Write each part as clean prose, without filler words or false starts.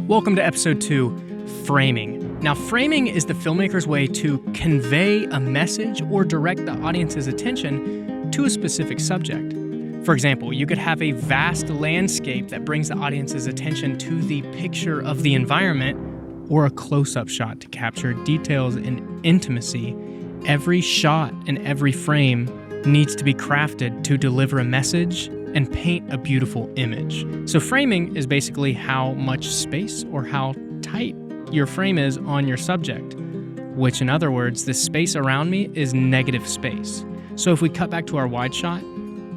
Welcome to episode 2, Framing. Now, framing is the filmmaker's way to convey a message or direct the audience's attention to a specific subject. For example, you could have a vast landscape that brings the audience's attention to the picture of the environment, or a close-up shot to capture details and intimacy. Every shot and every frame needs to be crafted to deliver a message and paint a beautiful image. So framing is basically how much space or how tight your frame is on your subject, which in other words, the space around me is negative space. So if we cut back to our wide shot,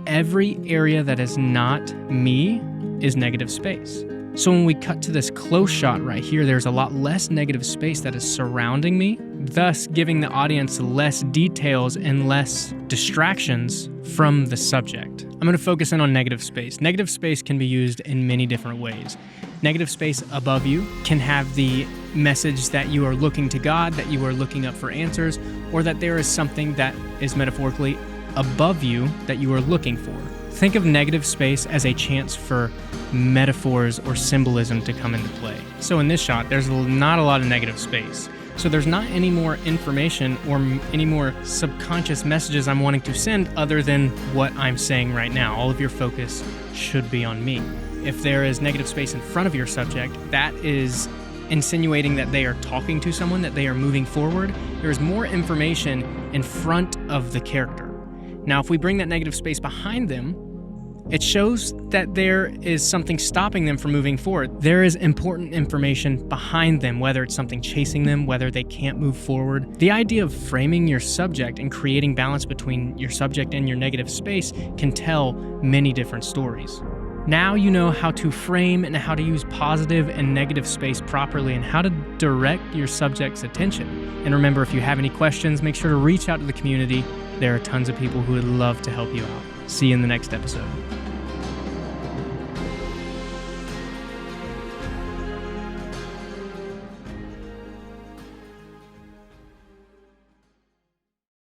every area that is not me is negative space. So when we cut to this close shot right here, there's a lot less negative space that is surrounding me, thus giving the audience less details and less distractions from the subject. I'm going to focus in on negative space. Negative space can be used in many different ways. Negative space above you can have the message that you are looking to God, that you are looking up for answers, or that there is something that is metaphorically above you that you are looking for. Think of negative space as a chance for metaphors or symbolism to come into play. So in this shot, there's not a lot of negative space. So there's not any more information or any more subconscious messages I'm wanting to send other than what I'm saying right now. All of your focus should be on me. If there is negative space in front of your subject, that is insinuating that they are talking to someone, that they are moving forward. There is more information in front of the character. Now, if we bring that negative space behind them, it shows that there is something stopping them from moving forward. There is important information behind them, whether it's something chasing them, whether they can't move forward. The idea of framing your subject and creating balance between your subject and your negative space can tell many different stories. Now you know how to frame and how to use positive and negative space properly and how to direct your subject's attention. And remember, if you have any questions, make sure to reach out to the community. There are tons of people who would love to help you out. See you in the next episode.